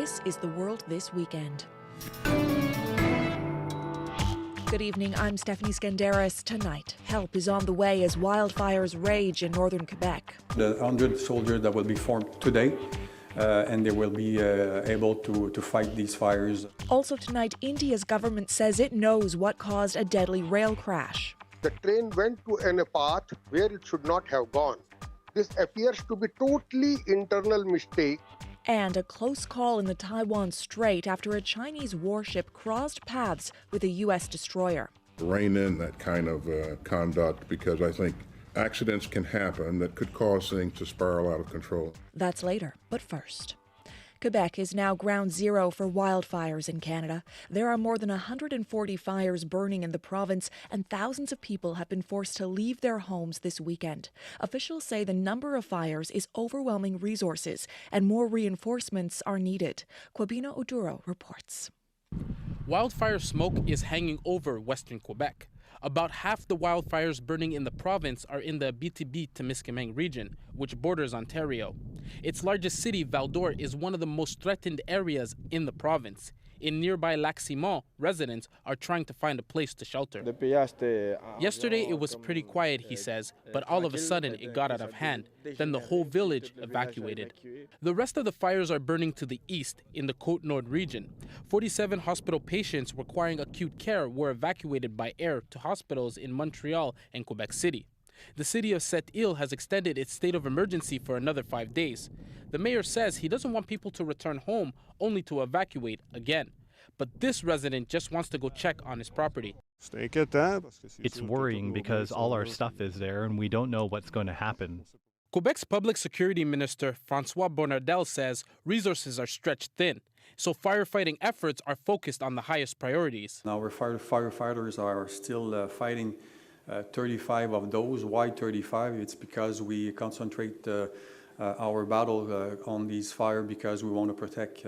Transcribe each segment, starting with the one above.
This is The World This Weekend. Good evening, I'm Stephanie Skandaris. Tonight, help is on the way as wildfires rage in northern Quebec. The 100 soldiers that will be formed today, and they will be able to fight these fires. Also tonight, India's government says it knows what caused a deadly rail crash. The train went in a path where it should not have gone. This appears to be totally internal mistake. And a close call in the Taiwan Strait after a Chinese warship crossed paths with a U.S. destroyer. Rein in that kind of conduct, because I think accidents can happen that could cause things to spiral out of control. That's later, but first. Quebec is now ground zero for wildfires in Canada. There are more than 140 fires burning in the province, and thousands of people have been forced to leave their homes this weekend. Officials say the number of fires is overwhelming resources, and more reinforcements are needed. Quabino Oduro reports. Wildfire smoke is hanging over western Quebec. About half the wildfires burning in the province are in the Abitibi-Témiscamingue region, which borders Ontario. Its largest city, Val-d'Or, is one of the most threatened areas in the province. In nearby Lac-Simon, residents are trying to find a place to shelter. Yesterday it was pretty quiet, he says, but all of a sudden it got out of hand. Then the whole village evacuated. The rest of the fires are burning to the east in the Côte-Nord region. 47 hospital patients requiring acute care were evacuated by air to hospitals in Montreal and Quebec City. The city of Sept-Îles has extended its state of emergency for another 5 days. The mayor says he doesn't want people to return home only to evacuate again. But this resident just wants to go check on his property. It's worrying because all our stuff is there and we don't know what's going to happen. Quebec's public security minister, François Bonnardel, says resources are stretched thin, so firefighting efforts are focused on the highest priorities. Our firefighters are still fighting 35 of those. Why 35? It's because we concentrate our battle on these fires because we want to protect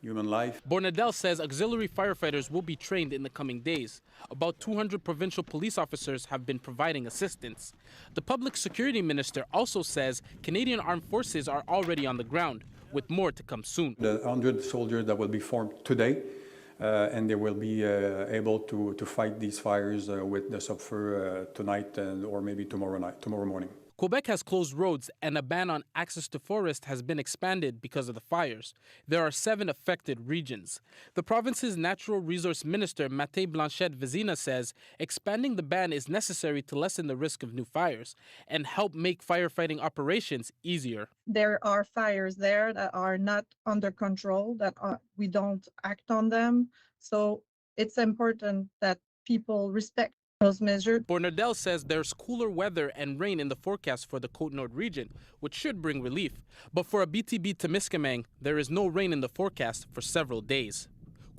human life. Bonnardel says auxiliary firefighters will be trained in the coming days. About 200 provincial police officers have been providing assistance. The public security minister also says Canadian armed forces are already on the ground, with more to come soon. The 100 soldiers that will be formed today, and they will be able to fight these fires with the subfur tonight or maybe tomorrow morning. Quebec has closed roads and a ban on access to forest has been expanded because of the fires. There are 7 affected regions. The province's natural resource minister, Mathé Blanchette-Vézina, says expanding the ban is necessary to lessen the risk of new fires and help make firefighting operations easier. There are fires there that are not under control, we don't act on them. So it's important that people respect those measures. Bonnardel says there's cooler weather and rain in the forecast for the Côte-Nord region, which should bring relief. But for Abitibi-Témiscamingue, there is no rain in the forecast for several days.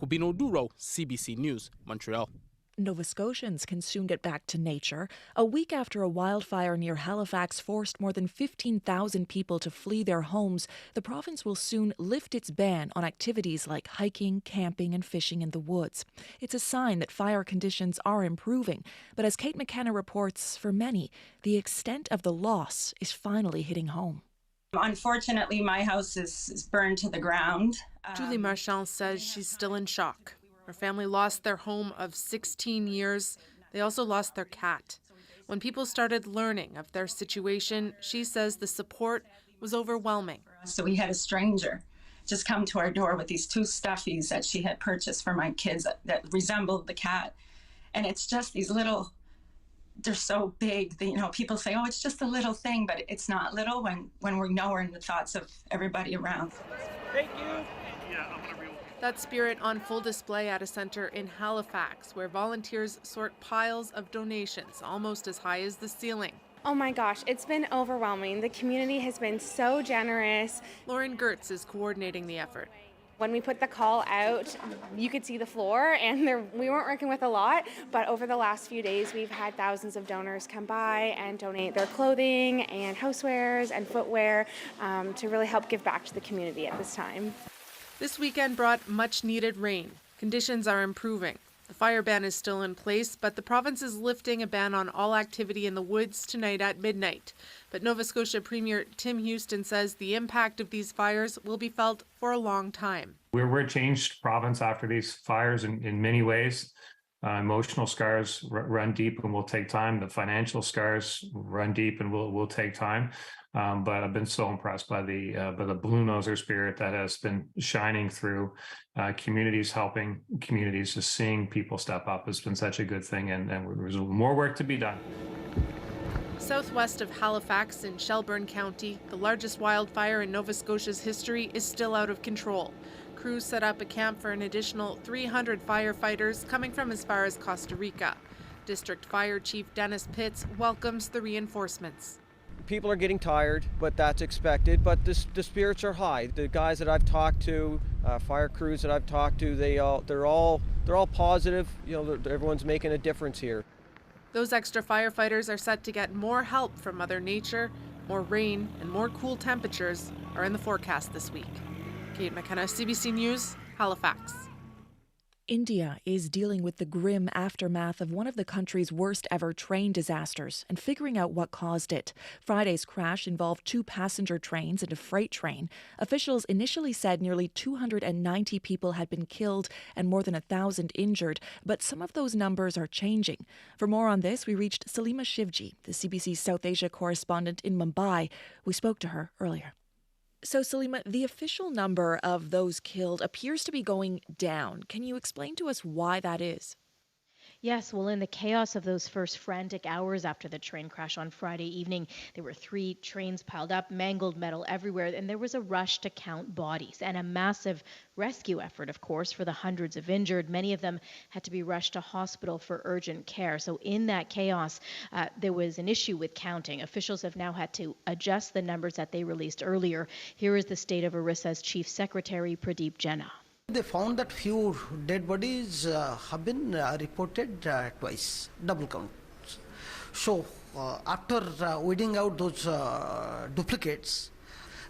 Quabino Oduro, CBC News, Montreal. Nova Scotians can soon get back to nature. A week after a wildfire near Halifax forced more than 15,000 people to flee their homes, the province will soon lift its ban on activities like hiking, camping, and fishing in the woods. It's a sign that fire conditions are improving. But as Kate McKenna reports, for many, the extent of the loss is finally hitting home. Unfortunately, my house is burned to the ground. Julie Marchand says she's still in shock. Her family lost their home of 16 years. They also lost their cat. When people started learning of their situation, she says the support was overwhelming. So we had a stranger just come to our door with these 2 stuffies that she had purchased for my kids that resembled the cat. And it's just these little, they're so big that, people say, oh, it's just a little thing, but it's not little when we know we're in the thoughts of everybody around. Thank you. That spirit on full display at a center in Halifax, where volunteers sort piles of donations almost as high as the ceiling. Oh my gosh, it's been overwhelming. The community has been so generous. Lauren Gertz is coordinating the effort. When we put the call out, you could see the floor, and we weren't working with a lot, but over the last few days, we've had thousands of donors come by and donate their clothing and housewares and footwear to really help give back to the community at this time. This weekend brought much-needed rain. Conditions are improving. The fire ban is still in place, but the province is lifting a ban on all activity in the woods tonight at midnight. But Nova Scotia Premier Tim Houston says the impact of these fires will be felt for a long time. We're a changed province after these fires in many ways. Emotional scars run deep and will take time. The financial scars run deep and will take time. But I've been so impressed by the blue noser spirit that has been shining through communities, helping communities, just seeing people step up has been such a good thing, and there's more work to be done. Southwest of Halifax in Shelburne County, the largest wildfire in Nova Scotia's history is still out of control. Crews set up a camp for an additional 300 firefighters coming from as far as Costa Rica. District Fire Chief Dennis Pitts welcomes the reinforcements. People are getting tired, but that's expected. But the spirits are high. The guys that I've talked to, fire crews that I've talked to, they're all positive. You know, everyone's making a difference here. Those extra firefighters are set to get more help from Mother Nature. More rain and more cool temperatures are in the forecast this week. Kate McKenna, CBC News, Halifax. India is dealing with the grim aftermath of one of the country's worst ever train disasters and figuring out what caused it. Friday's crash involved 2 passenger trains and a freight train. Officials initially said nearly 290 people had been killed and more than 1,000 injured, but some of those numbers are changing. For more on this, we reached Salima Shivji, the CBC South Asia correspondent in Mumbai. We spoke to her earlier. So, Salima, the official number of those killed appears to be going down. Can you explain to us why that is? Yes, well, in the chaos of those first frantic hours after the train crash on Friday evening, there were 3 trains piled up, mangled metal everywhere, and there was a rush to count bodies and a massive rescue effort, of course, for the hundreds of injured. Many of them had to be rushed to hospital for urgent care. So in that chaos, there was an issue with counting. Officials have now had to adjust the numbers that they released earlier. Here is the state of Orissa's Chief Secretary, Pradeep Jena. They found that few dead bodies have been reported twice, double counts. So after weeding out those duplicates,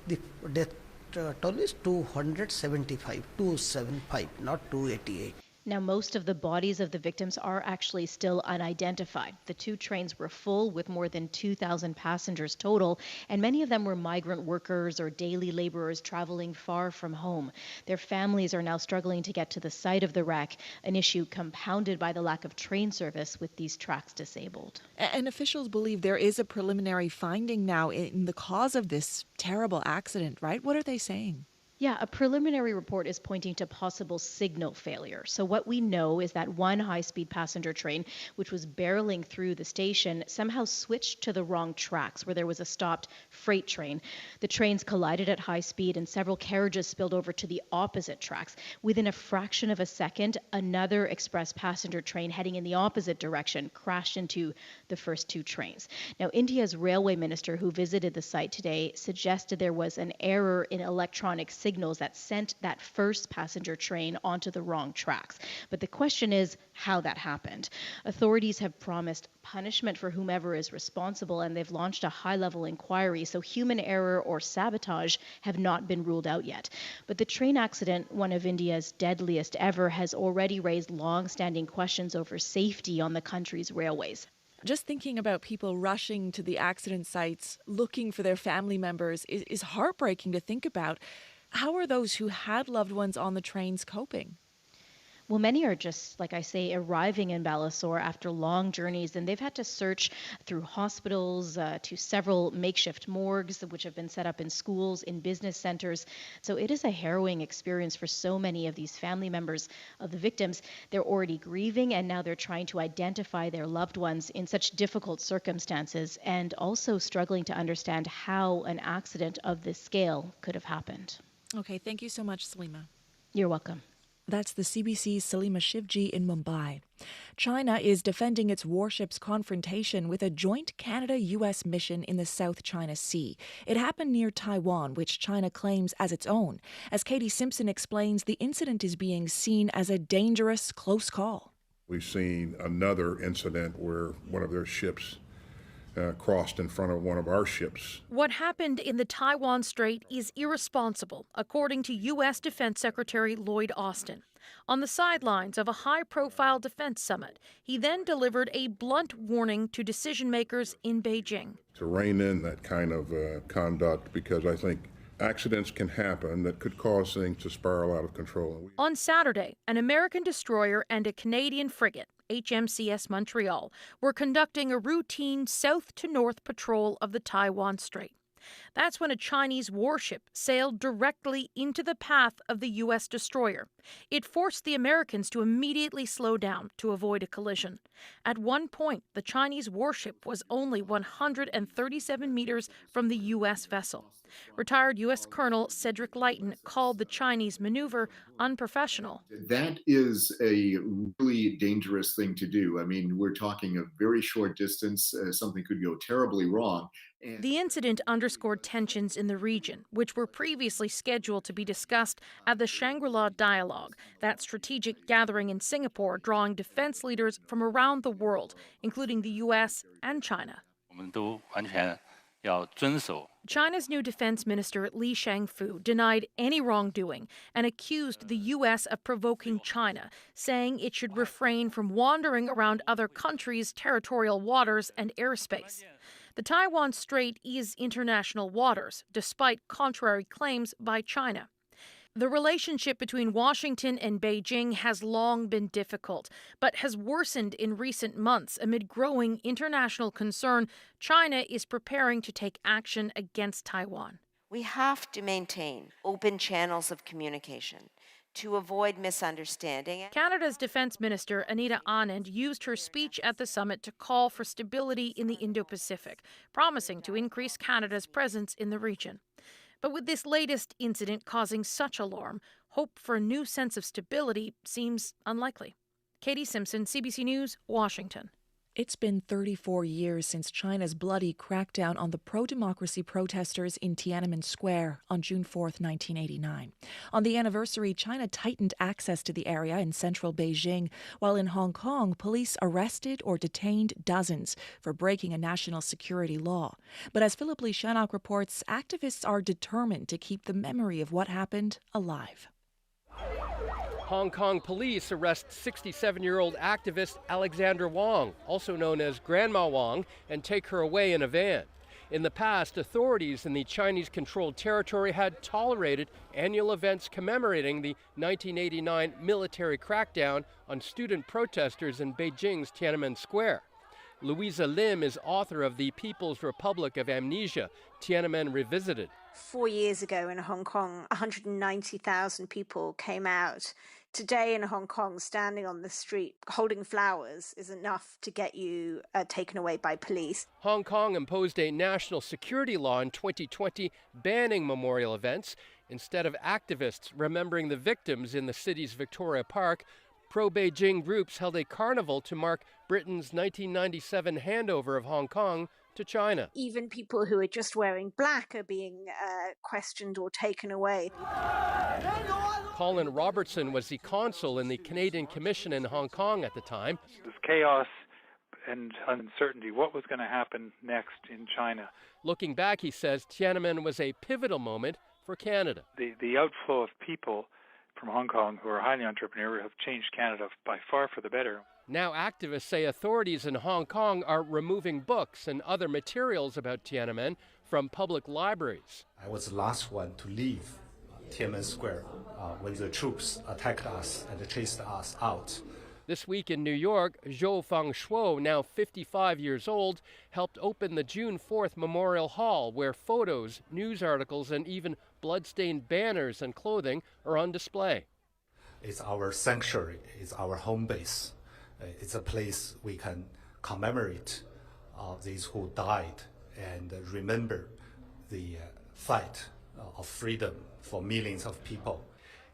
the death toll is 275, not 288. Now, most of the bodies of the victims are actually still unidentified. The 2 trains were full with more than 2,000 passengers total, and many of them were migrant workers or daily laborers traveling far from home. Their families are now struggling to get to the site of the wreck, an issue compounded by the lack of train service with these tracks disabled. And officials believe there is a preliminary finding now in the cause of this terrible accident, right? What are they saying? Yeah, a preliminary report is pointing to possible signal failure. So what we know is that one high-speed passenger train, which was barreling through the station, somehow switched to the wrong tracks where there was a stopped freight train. The trains collided at high speed and several carriages spilled over to the opposite tracks. Within a fraction of a second, another express passenger train heading in the opposite direction crashed into the first 2 trains. Now, India's railway minister who visited the site today suggested there was an error in electronic signals that sent that first passenger train onto the wrong tracks. But the question is how that happened. Authorities have promised punishment for whomever is responsible, and they've launched a high-level inquiry, so human error or sabotage have not been ruled out yet. But the train accident, one of India's deadliest ever, has already raised long-standing questions over safety on the country's railways. Just thinking about people rushing to the accident sites, looking for their family members, is heartbreaking to think about. How are those who had loved ones on the trains coping? Well, many are just, like I say, arriving in Balasore after long journeys, and they've had to search through hospitals, to several makeshift morgues, which have been set up in schools, in business centers. So it is a harrowing experience for so many of these family members of the victims. They're already grieving, and now they're trying to identify their loved ones in such difficult circumstances, and also struggling to understand how an accident of this scale could have happened. Okay, thank you so much, Salima. You're welcome. That's the CBC's Salima Shivji in Mumbai. China is defending its warships' confrontation with a joint Canada-US mission in the South China Sea. It happened near Taiwan, which China claims as its own. As Katie Simpson explains, the incident is being seen as a dangerous close call. We've seen another incident where one of their ships crossed in front of one of our ships. What happened in the Taiwan Strait is irresponsible, according to U.S. Defense Secretary Lloyd Austin. On the sidelines of a high-profile defense summit, he then delivered a blunt warning to decision-makers in Beijing. To rein in that kind of conduct, because I think accidents can happen that could cause things to spiral out of control. On Saturday, an American destroyer and a Canadian frigate, HMCS Montreal, were conducting a routine south-to-north patrol of the Taiwan Strait. That's when a Chinese warship sailed directly into the path of the U.S. destroyer. It forced the Americans to immediately slow down to avoid a collision. At one point, the Chinese warship was only 137 meters from the U.S. vessel. Retired U.S. Colonel Cedric Leighton called the Chinese maneuver unprofessional. That is a really dangerous thing to do. I mean, we're talking a very short distance. Something could go terribly wrong. The incident underscored tensions in the region, which were previously scheduled to be discussed at the Shangri-La Dialogue, that strategic gathering in Singapore drawing defense leaders from around the world, including the U.S. and China. China's new defense minister, Li Shangfu, denied any wrongdoing and accused the U.S. of provoking China, saying it should refrain from wandering around other countries' territorial waters and airspace. The Taiwan Strait is international waters, despite contrary claims by China. The relationship between Washington and Beijing has long been difficult, but has worsened in recent months amid growing international concern China is preparing to take action against Taiwan. We have to maintain open channels of communication to avoid misunderstanding. Canada's Defense Minister Anita Anand used her speech at the summit to call for stability in the Indo-Pacific, promising to increase Canada's presence in the region. But with this latest incident causing such alarm, hope for a new sense of stability seems unlikely. Katie Simpson, CBC News, Washington. It's been 34 years since China's bloody crackdown on the pro-democracy protesters in Tiananmen Square on June 4, 1989. On the anniversary, China tightened access to the area in central Beijing, while in Hong Kong, police arrested or detained dozens for breaking a national security law. But as Philip Lee Shannock reports, activists are determined to keep the memory of what happened alive. Hong Kong police arrest 67-year-old activist Alexandra Wong, also known as Grandma Wong, and take her away in a van. In the past, authorities in the Chinese-controlled territory had tolerated annual events commemorating the 1989 military crackdown on student protesters in Beijing's Tiananmen Square. Louisa Lim is author of The People's Republic of Amnesia, Tiananmen Revisited. 4 years ago in Hong Kong, 190,000 people came out. Today in Hong Kong, standing on the street holding flowers is enough to get you taken away by police. Hong Kong imposed a national security law in 2020 banning memorial events. Instead of activists remembering the victims in the city's Victoria Park, pro-Beijing groups held a carnival to mark Britain's 1997 handover of Hong Kong to China. Even people who are just wearing black are being questioned or taken away. Colin Robertson was the consul in the Canadian Commission in Hong Kong at the time. There's chaos and uncertainty. What was going to happen next in China? Looking back, he says, Tiananmen was a pivotal moment for Canada. The outflow of people from Hong Kong who are highly entrepreneurial have changed Canada by far for the better. Now activists say authorities in Hong Kong are removing books and other materials about Tiananmen from public libraries. I was the last one to leave Tiananmen Square when the troops attacked us and chased us out. This week in New York, Zhou Fengshuo, now 55 years old, helped open the June 4th Memorial Hall, where photos, news articles, and even blood-stained banners and clothing are on display. It's our sanctuary, it's our home base. It's a place we can commemorate these who died and remember the fight of freedom for millions of people.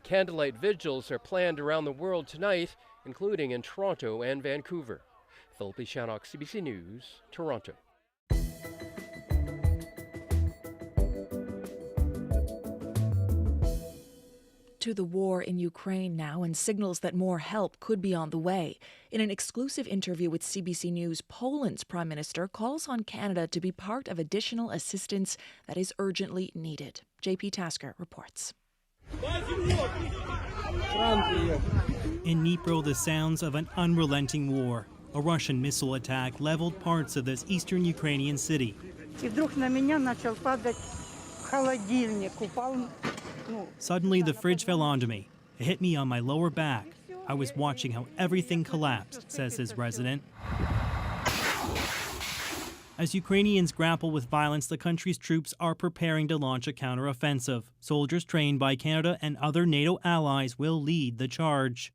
Candlelight vigils are planned around the world tonight, including in Toronto and Vancouver. Philip Lee Shannock, CBC News, Toronto. to the war in Ukraine now and signals that more help could be on the way. In an exclusive interview with CBC News, Poland's Prime Minister calls on Canada to be part of additional assistance that is urgently needed. JP Tasker reports. In Dnipro, the sounds of an unrelenting war. A Russian missile attack leveled parts of this eastern Ukrainian city. Suddenly, the fridge fell onto me. It hit me on my lower back. I was watching how everything collapsed, says his resident. As Ukrainians grapple with violence, the country's troops are preparing to launch a counteroffensive. Soldiers trained by Canada and other NATO allies will lead the charge.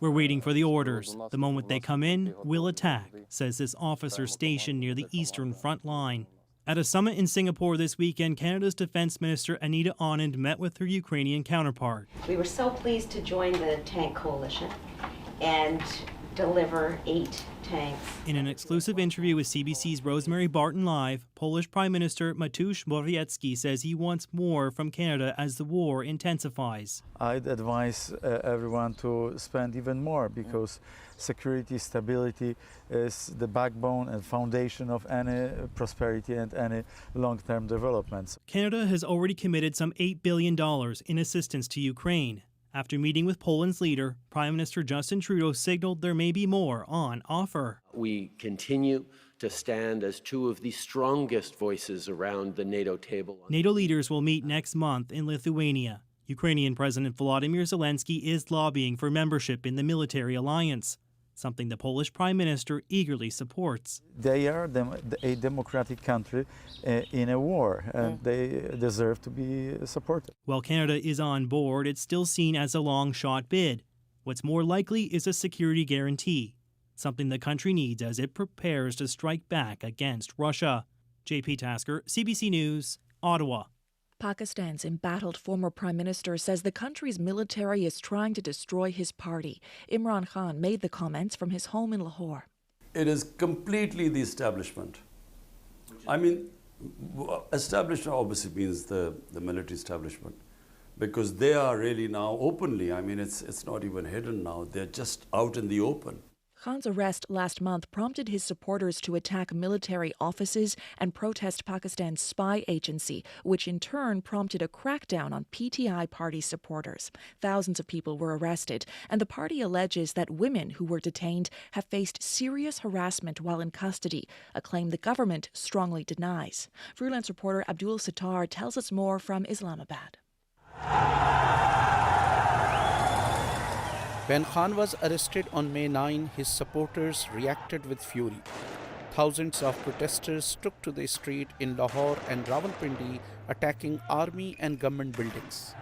We're waiting for the orders. The moment they come in, we'll attack, says this officer stationed near the eastern front line. At a summit in Singapore this weekend, Canada's Defence Minister Anita Anand met with her Ukrainian counterpart. We were so pleased to join the tank coalition and deliver 8 tanks. In an exclusive interview with CBC's Rosemary Barton Live, Polish Prime Minister Mateusz Morawiecki says he wants more from Canada as the war intensifies. I'd advise everyone to spend even more because security, stability is the backbone and foundation of any prosperity and any long-term developments. Canada has already committed some $8 billion in assistance to Ukraine. After meeting with Poland's leader, Prime Minister Justin Trudeau signaled there may be more on offer. We continue to stand as two of the strongest voices around the NATO table. NATO leaders will meet next month in Lithuania. Ukrainian President Volodymyr Zelensky is lobbying for membership in the military alliance, something the Polish Prime Minister eagerly supports. They are a democratic country in a war, and they deserve to be supported. While Canada is on board, it's still seen as a long-shot bid. What's more likely is a security guarantee, something the country needs as it prepares to strike back against Russia. JP Tasker, CBC News, Ottawa. Pakistan's embattled former prime minister says the country's military is trying to destroy his party. Imran Khan made the comments from his home in Lahore. It is completely the establishment. I mean, establishment obviously means the military establishment, because they are really now openly, I mean, it's not even hidden now, they're just out in the open. Khan's arrest last month prompted his supporters to attack military offices and protest Pakistan's spy agency, which in turn prompted a crackdown on PTI party supporters. Thousands of people were arrested, and the party alleges that women who were detained have faced serious harassment while in custody, a claim the government strongly denies. Freelance reporter Abdul Sattar tells us more from Islamabad. When Khan was arrested on May 9, his supporters reacted with fury. Thousands of protesters took to the street in Lahore and Rawalpindi, attacking army and government buildings.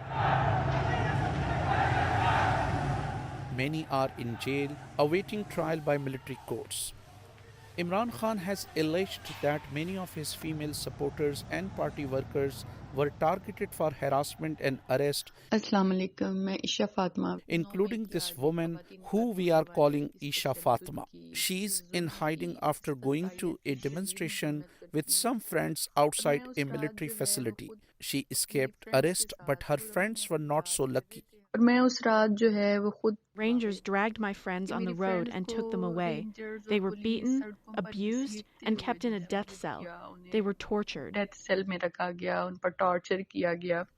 Many are in jail, awaiting trial by military courts. Imran Khan has alleged that many of his female supporters and party workers were targeted for harassment and arrest, including this woman who we are calling Isha Fatima. She's in hiding after going to a demonstration with some friends outside a military facility. She escaped arrest, but her friends were not so lucky. Rangers dragged my friends on the road and took them away. They were beaten, abused, and kept in a death cell. They were tortured.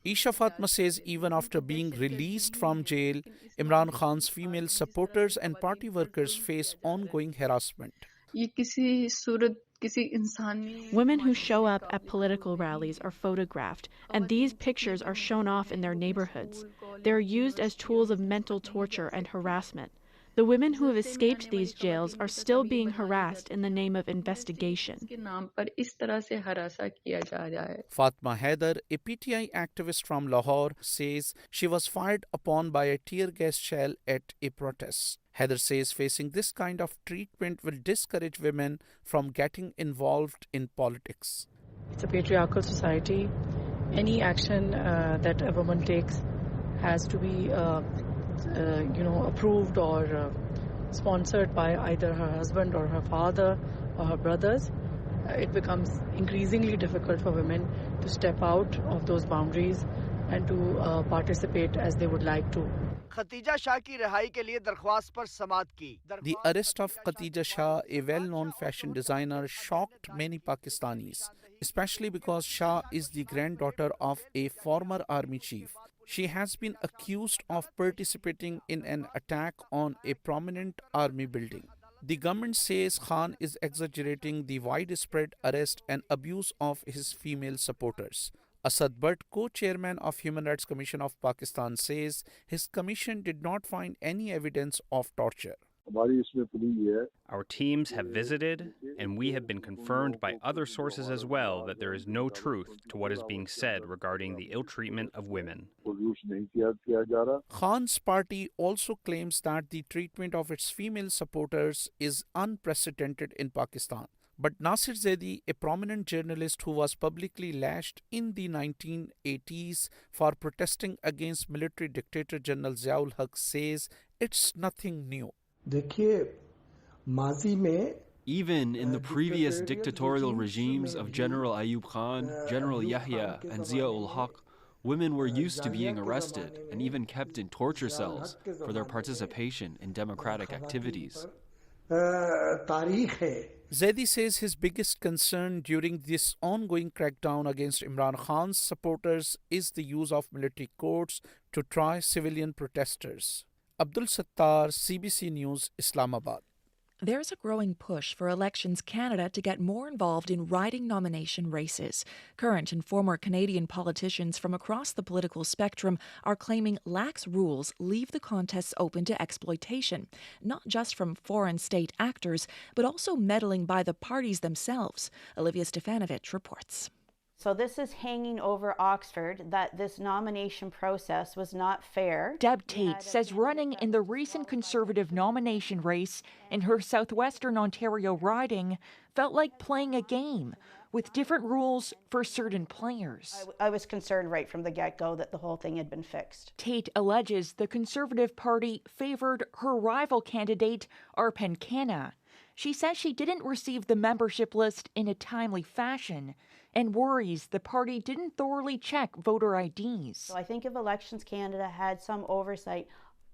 Isha Fatma says even after being released from jail, Imran Khan's female supporters and party workers face ongoing harassment. Women who show up at political rallies are photographed, and these pictures are shown off in their neighborhoods. They're used as tools of mental torture and harassment. The women who have escaped these jails are still being harassed in the name of investigation. Fatma Haider, a PTI activist from Lahore, says she was fired upon by a tear gas shell at a protest. Haider says facing this kind of treatment will discourage women from getting involved in politics. It's a patriarchal society. Any action that a woman takes has to be approved or sponsored by either her husband or her father or her brothers. It becomes increasingly difficult for women to step out of those boundaries and to participate as they would like to. The arrest of Khatija Shah, a well-known fashion designer, shocked many Pakistanis, especially because Shah is the granddaughter of a former army chief. She has been accused of participating in an attack on a prominent army building. The government says Khan is exaggerating the widespread arrest and abuse of his female supporters. Asad Bhatt, co-chairman of Human Rights Commission of Pakistan, says his commission did not find any evidence of torture. Our teams have visited, and we have been confirmed by other sources as well that there is no truth to what is being said regarding the ill treatment of women. Khan's party also claims that the treatment of its female supporters is unprecedented in Pakistan. But Nasir Zaidi, a prominent journalist who was publicly lashed in the 1980s for protesting against military dictator General Ziaul Haq, says it's nothing new. Even in the previous dictatorial regimes of General Ayub Khan, General Yahya, and Ziaul Haq, women were used to being arrested and even kept in torture cells for their participation in democratic activities. Zaidi says his biggest concern during this ongoing crackdown against Imran Khan's supporters is the use of military courts to try civilian protesters. Abdul Sattar, CBC News, Islamabad. There's a growing push for Elections Canada to get more involved in riding nomination races. Current and former Canadian politicians from across the political spectrum are claiming lax rules leave the contests open to exploitation, not just from foreign state actors, but also meddling by the parties themselves. Olivia Stefanovic reports. So this is hanging over Oxford, that this nomination process was not fair. Deb Tate says running in the recent Conservative nomination race in her southwestern Ontario riding felt like playing a game with different rules for certain players. I was concerned right from the get-go that the whole thing had been fixed. Tate alleges the Conservative Party favoured her rival candidate, Arpen Khanna. She says she didn't receive the membership list in a timely fashion and worries the party didn't thoroughly check voter IDs. So I think if Elections Canada had some oversight,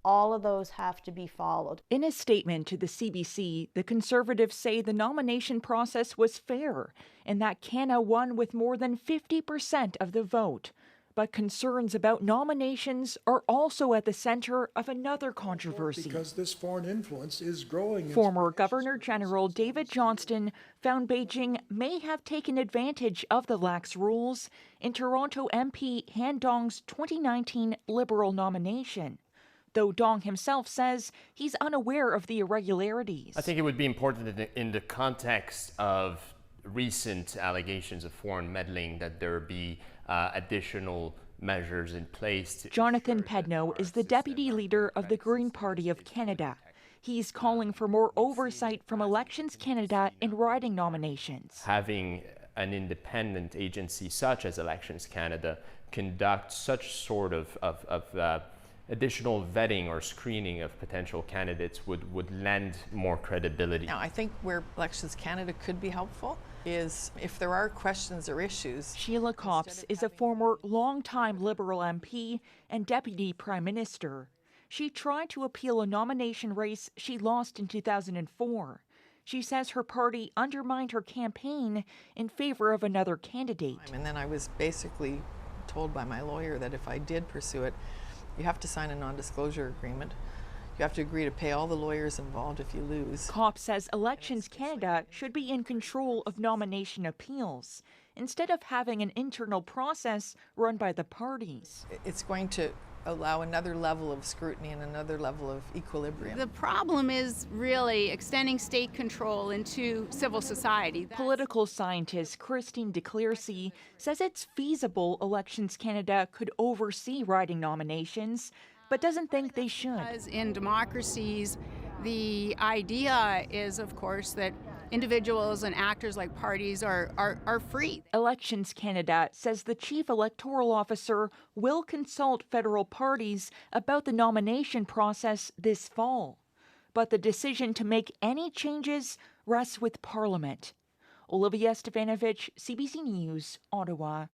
all of those have to be followed. In a statement to the CBC, the Conservatives say the nomination process was fair and that Khanna won with more than 50% of the vote. But concerns about nominations are also at the center of another controversy. Because this foreign influence is growing. Former Governor General David Johnston found Beijing may have taken advantage of the lax rules in Toronto MP Han Dong's 2019 Liberal nomination, though Dong himself says he's unaware of the irregularities. I think it would be important in the context of recent allegations of foreign meddling that there be additional measures in place. Jonathan Pedno is the deputy leader of the Green Party of Canada. He's calling for more oversight from Elections Canada in riding nominations. Having an independent agency such as Elections Canada conduct such sort of additional vetting or screening of potential candidates would lend more credibility. Now, I think where Elections Canada could be helpful is if there are questions or issues. Sheila Copps is a former longtime Liberal MP and Deputy Prime Minister. She tried to appeal a nomination race she lost in 2004. She says her party undermined her campaign in favor of another candidate. And then I was basically told by my lawyer that if I did pursue it, you have to sign a non-disclosure agreement. You have to agree to pay all the lawyers involved if you lose. Kopp says Elections Canada should be in control of nomination appeals instead of having an internal process run by the parties. It's going to allow another level of scrutiny and another level of equilibrium. The problem is really extending state control into civil society. Political scientist Christine DeClercy says it's feasible Elections Canada could oversee riding nominations, but doesn't think they should. Because in democracies, the idea is, of course, that individuals and actors like parties are free. Elections Canada says the chief electoral officer will consult federal parties about the nomination process this fall. But the decision to make any changes rests with Parliament. Olivia Stefanovic, CBC News, Ottawa.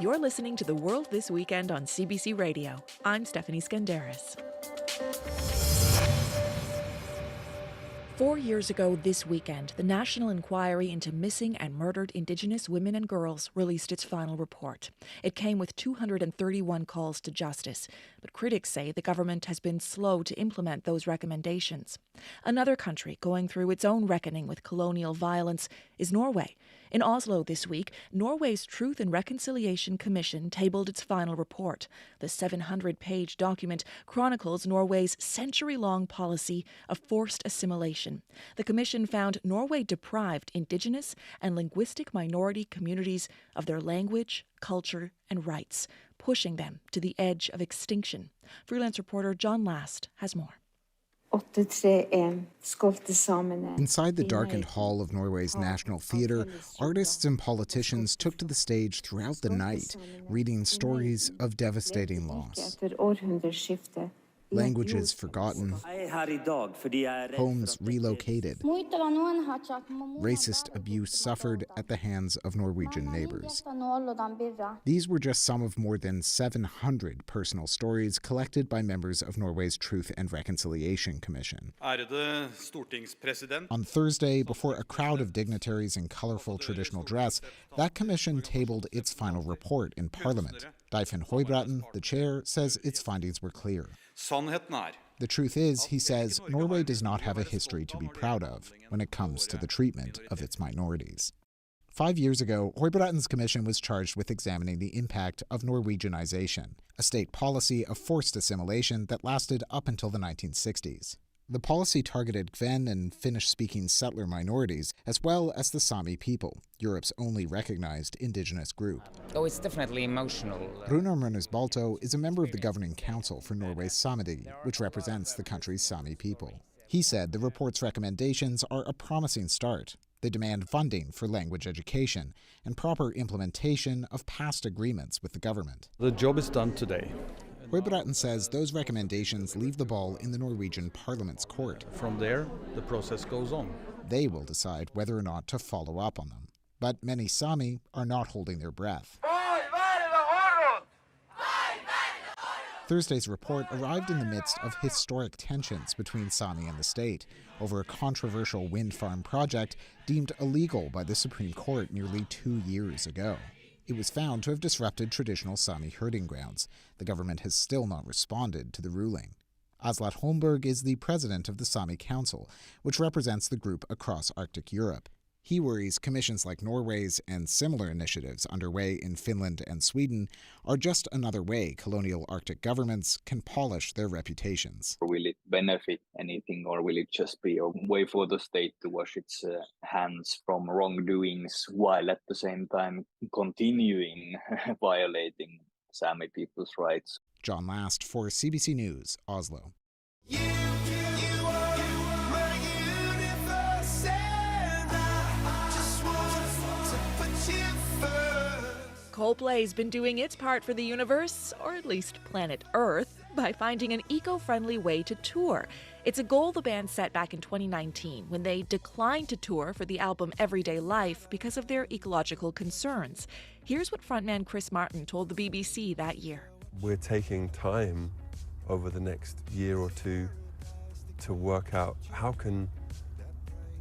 You're listening to The World This Weekend on CBC Radio. I'm Stephanie Skandaris. 4 years ago this weekend, the National Inquiry into Missing and Murdered Indigenous Women and Girls released its final report. It came with 231 calls to justice, but critics say the government has been slow to implement those recommendations. Another country going through its own reckoning with colonial violence is Norway. In Oslo this week, Norway's Truth and Reconciliation Commission tabled its final report. The 700-page document chronicles Norway's century-long policy of forced assimilation. The commission found Norway deprived Indigenous and linguistic minority communities of their language, culture, and rights, pushing them to the edge of extinction. Freelance reporter John Last has more. Inside the darkened hall of Norway's National Theatre, artists and politicians took to the stage throughout the night, reading stories of devastating loss. Languages forgotten, homes relocated, racist abuse suffered at the hands of Norwegian neighbors. These were just some of more than 700 personal stories collected by members of Norway's Truth and Reconciliation Commission. On Thursday, before a crowd of dignitaries in colorful traditional dress, that commission tabled its final report in Parliament. Deifen Høybråten, the chair, says its findings were clear. The truth is, he says, Norway does not have a history to be proud of when it comes to the treatment of its minorities. 5 years ago, Høybråten's commission was charged with examining the impact of Norwegianization, a state policy of forced assimilation that lasted up until the 1960s. The policy targeted Kven and Finnish-speaking settler minorities, as well as the Sami people, Europe's only recognized indigenous group. Oh, it's definitely emotional. Runar Mørnes-Balto is a member of the governing council for Norway's Sametinget, which represents the country's Sami people. He said the report's recommendations are a promising start. They demand funding for language education and proper implementation of past agreements with the government. The job is done today. Høybråten says those recommendations leave the ball in the Norwegian Parliament's court. From there, the process goes on. They will decide whether or not to follow up on them. But many Sami are not holding their breath. Thursday's report arrived in the midst of historic tensions between Sami and the state over a controversial wind farm project deemed illegal by the Supreme Court nearly 2 years ago. It was found to have disrupted traditional Sami herding grounds. The government has still not responded to the ruling. Aslak Holmberg is the president of the Sami Council, which represents the group across Arctic Europe. He worries commissions like Norway's and similar initiatives underway in Finland and Sweden are just another way colonial Arctic governments can polish their reputations. Will it benefit anything, or will it just be a way for the state to wash its hands from wrongdoings while at the same time continuing violating Sami people's rights? John Last for CBC News, Oslo. Coldplay's been doing its part for the universe, or at least planet Earth, by finding an eco-friendly way to tour. It's a goal the band set back in 2019 when they declined to tour for the album Everyday Life because of their ecological concerns. Here's what frontman Chris Martin told the BBC that year. We're taking time over the next year or two to work out how can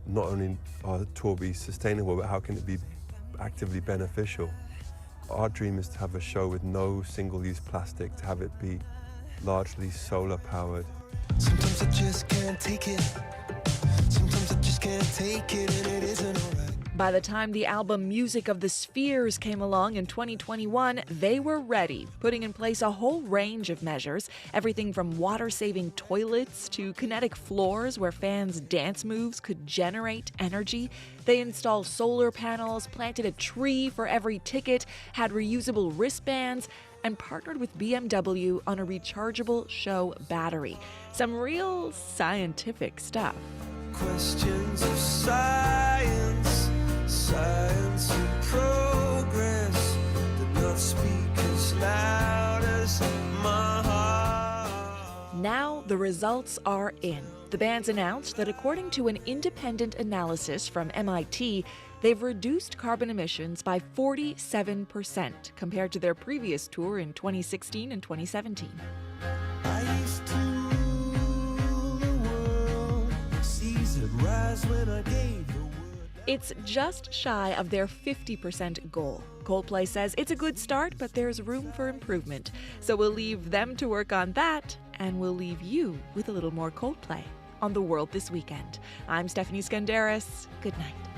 not only our tour be sustainable, but how can it be actively beneficial. Our dream is to have a show with no single-use plastic, to have it be largely solar-powered. Sometimes I just can't take it. Sometimes I just can't take it, and it isn't all right. By the time the album Music of the Spheres came along in 2021, they were ready, putting in place a whole range of measures, everything from water-saving toilets to kinetic floors where fans' dance moves could generate energy. They installed solar panels, planted a tree for every ticket, had reusable wristbands, and partnered with BMW on a rechargeable show battery. Some real scientific stuff. Questions of science, science and progress, do not speak as loud as my heart. Now the results are in. The band's announced that according to an independent analysis from MIT, they've reduced carbon emissions by 47% compared to their previous tour in 2016 and 2017. I used to rule the world, seas would rise when I gave the word. It's just shy of their 50% goal. Coldplay says it's a good start, but there's room for improvement. So we'll leave them to work on that, and we'll leave you with a little more Coldplay on The World This Weekend. I'm Stephanie Skandaris. Good night.